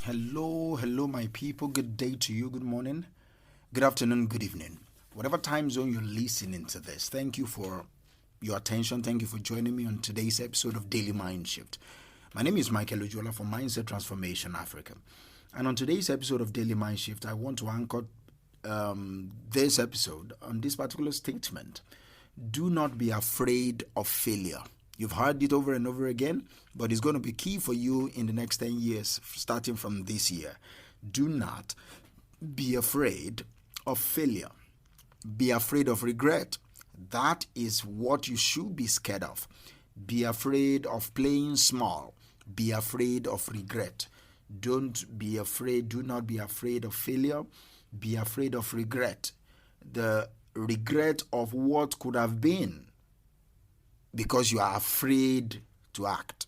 Hello, my people. Good day to you. Good morning, good afternoon, good evening. Whatever time zone you're listening to this, thank you for your attention. Thank you for joining me on today's episode of Daily Mind Shift. My name is Michael Ojola from Mindset Transformation Africa. And on today's episode of Daily Mind Shift, I want to anchor this episode on this particular statement. Do not be afraid of failure. You've heard it over and over again, but it's going to be key for you in the next 10 years, starting from this year. Do not be afraid of failure. Be afraid of regret. That is what you should be scared of. Be afraid of playing small. Be afraid of regret. Don't be afraid. Do not be afraid of failure. Be afraid of regret. The regret of what could have been, because you are afraid to act.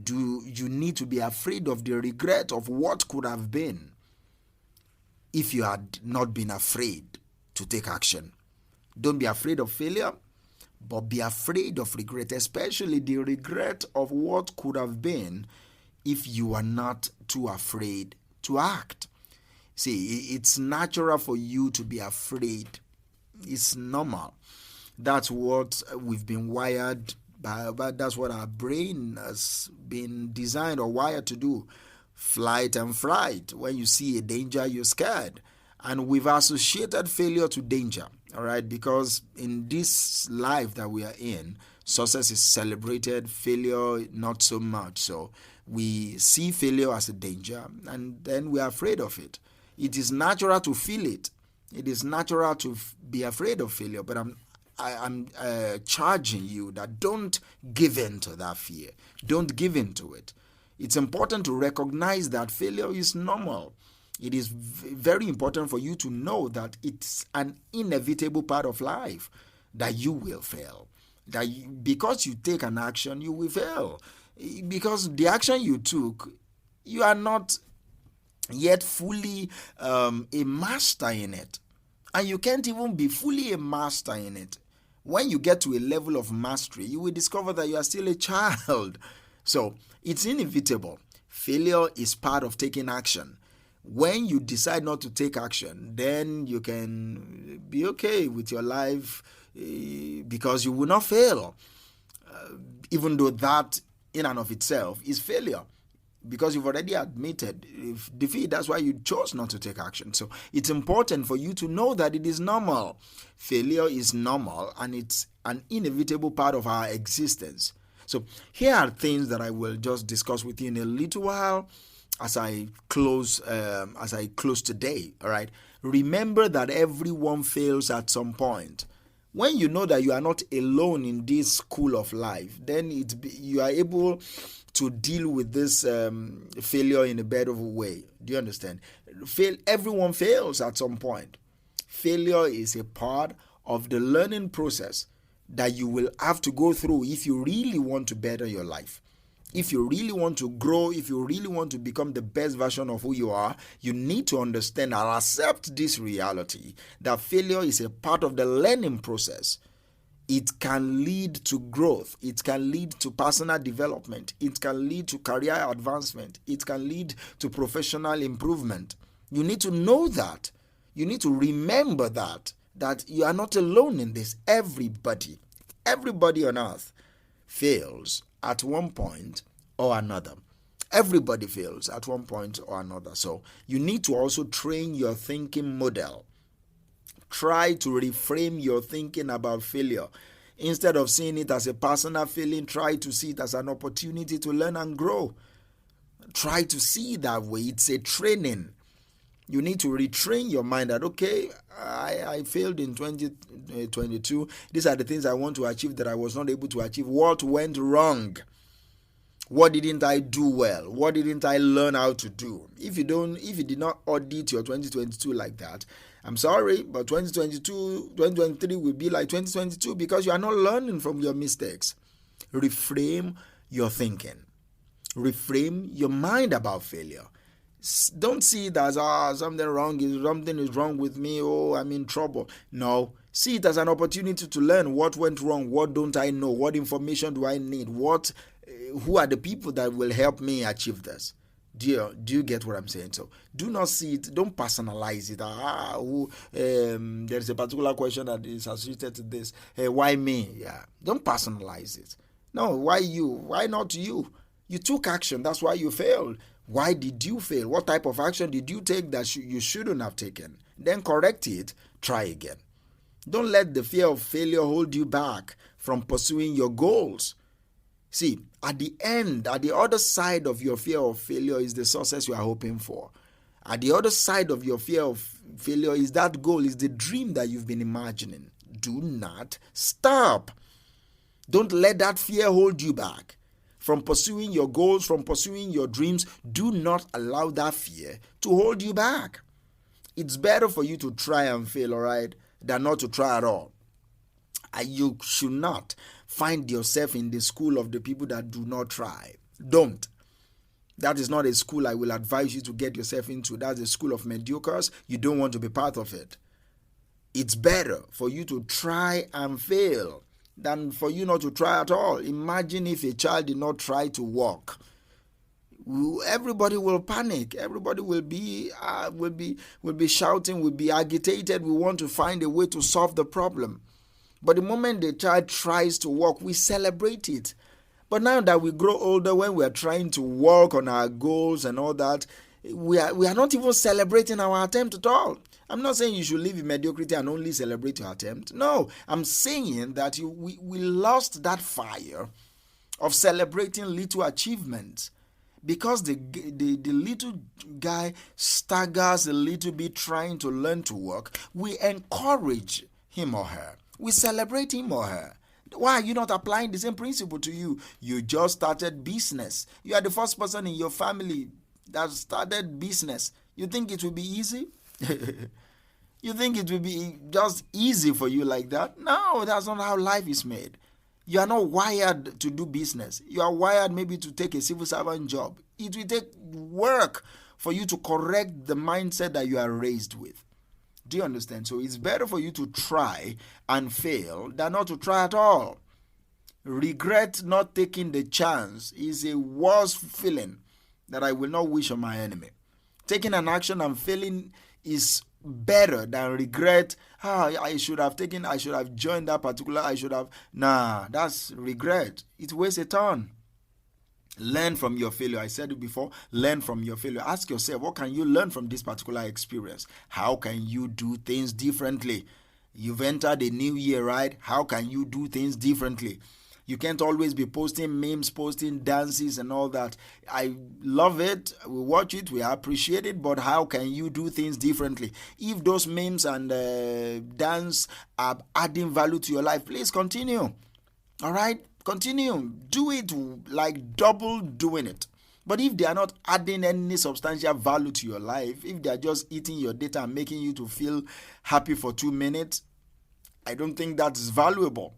You need to be afraid of the regret of what could have been if you had not been afraid to take action. Don't be afraid of failure, but be afraid of regret, especially the regret of what could have been if you are not too afraid to act. See, it's natural for you to be afraid. It's normal. That's what we've been wired by, that's what our brain has been designed or wired to do. Flight and fright. When you see a danger, you're scared. And we've associated failure to danger, all right? Because in this life that we are in, success is celebrated, failure not so much. So we see failure as a danger, and then we are afraid of it. It is natural to feel it. It is natural to be afraid of failure, but I'm charging you that don't give in to that fear. Don't give in to it. It's important to recognize that failure is normal. It is very important for you to know that it's an inevitable part of life, that you will fail. Because you take an action, you will fail. Because the action you took, you are not yet fully a master in it. And you can't even be fully a master in it. When you get to a level of mastery, you will discover that you are still a child. So it's inevitable. Failure is part of taking action. When you decide not to take action, then you can be okay with your life because you will not fail. Even though that in and of itself is failure. Because you've already admitted defeat. That's why you chose not to take action. So it's important for you to know that it is normal. Failure is normal, and it's an inevitable part of our existence. So here are things that I will just discuss with you in a little while as I close today. All right. Remember that everyone fails at some point. When you know that you are not alone in this school of life, then you are able to deal with this failure in a better way. Do you understand? Everyone fails at some point. Failure is a part of the learning process that you will have to go through if you really want to better your life. If you really want to grow, if you really want to become the best version of who you are, you need to understand and accept this reality that failure is a part of the learning process. It can lead to growth. It can lead to personal development. It can lead to career advancement. It can lead to professional improvement. You need to know that. You need to remember that you are not alone in this. Everybody on earth fails at one point or another. Everybody fails at one point or another. So you need to also train your thinking model. Try to reframe your thinking about failure. Instead of seeing it as a personal feeling, try to see it as an opportunity to learn and grow. Try to see it that way. It's a training. You need to retrain your mind that, okay, I failed in 2022. These are the things I want to achieve that I was not able to achieve. What went wrong? What didn't I do well? What didn't I learn how to do? If you did not audit your 2022 like that, I'm sorry, but 2023 will be like 2022 because you are not learning from your mistakes. Reframe your thinking. Reframe your mind about failure. Don't see it as something is wrong with me, I'm in trouble. No, see it as an opportunity to learn what went wrong, what don't I know, what information do I need, who are the people that will help me achieve this. Do you get what I'm saying? So do not see it, don't personalize it. There's a particular question that is associated to this. Hey, why me? Yeah. Don't personalize it. No, why you? Why not you? You took action. That's why you failed. Why did you fail? What type of action did you take that you shouldn't have taken? Then correct it. Try again. Don't let the fear of failure hold you back from pursuing your goals. See, at the end, at the other side of your fear of failure is the success you are hoping for. At the other side of your fear of failure is that goal, is the dream that you've been imagining. Do not stop. Don't let that fear hold you back from pursuing your goals, from pursuing your dreams. Do not allow that fear to hold you back. It's better for you to try and fail, all right, than not to try at all. You should not find yourself in the school of the people that do not try. Don't. That is not a school I will advise you to get yourself into. That's a school of mediocres. You don't want to be part of it. It's better for you to try and fail than for you not to try at all. Imagine if a child did not try to walk. Everybody will panic. Everybody will be shouting, will be agitated. We want to find a way to solve the problem. But the moment the child tries to walk, we celebrate it. But now that we grow older, when we are trying to work on our goals and all that, we are not even celebrating our attempt at all. I'm not saying you should live in mediocrity and only celebrate your attempt. No, I'm saying that we lost that fire of celebrating little achievements. Because the little guy staggers a little bit trying to learn to walk, we encourage him or her. We celebrate him or her. Why are you not applying the same principle to you? You just started business. You are the first person in your family that started business. You think it will be easy? You think it will be just easy for you like that? No, that's not how life is made. You are not wired to do business. You are wired maybe to take a civil servant job. It will take work for you to correct the mindset that you are raised with. Do you understand? So it's better for you to try and fail than not to try at all. Regret not taking the chance is a worse feeling that I will not wish on my enemy. Taking an action and failing is better than regret. I should have joined that particular, that's regret. It wastes a ton. Learn from your failure. I said it before, learn from your failure. Ask yourself, what can you learn from this particular experience? How can you do things differently? You've entered a new year, right? How can you do things differently? You can't always be posting memes, posting dances and all that. I love it. We watch it. We appreciate it. But how can you do things differently? If those memes and dance are adding value to your life, please continue. All right? Continue. Do it like double doing it. But if they are not adding any substantial value to your life, if they are just eating your data and making you to feel happy for 2 minutes, I don't think that is valuable.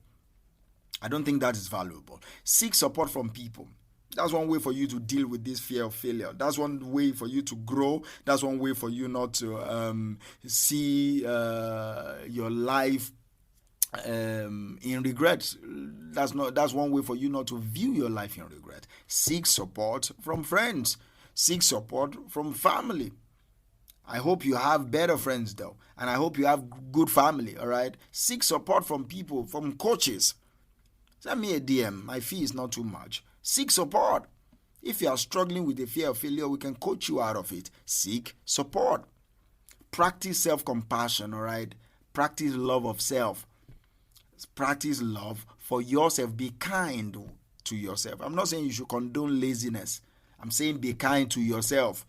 Seek support from people. That's one way for you to deal with this fear of failure. That's one way for you to grow. That's one way for you not to see your life in regret. That's one way for you not to view your life in regret. Seek support from friends. Seek support from family. I hope you have better friends though, and I hope you have good family. All right. Seek support from people, from coaches. Send me a DM. My fee is not too much. Seek support. If you are struggling with the fear of failure, we can coach you out of it. Seek support. Practice self-compassion, all right? Practice love of self. Practice love for yourself. Be kind to yourself. I'm not saying you should condone laziness. I'm saying be kind to yourself.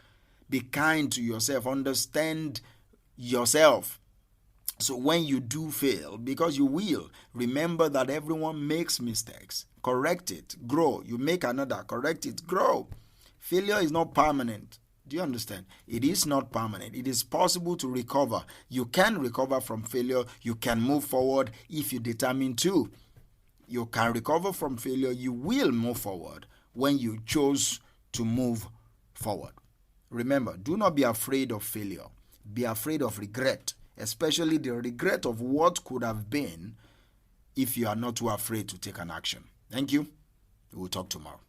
Be kind to yourself. Understand yourself. So when you do fail, because you will, remember that everyone makes mistakes. Correct it, grow. You make another, correct it, grow. Failure is not permanent. Do you understand? It is not permanent. It is possible to recover. You can recover from failure. You can move forward if you determine to. You can recover from failure. You will move forward when you choose to move forward. Remember, do not be afraid of failure. Be afraid of regret. Especially the regret of what could have been if you are not too afraid to take an action. Thank you. We will talk tomorrow.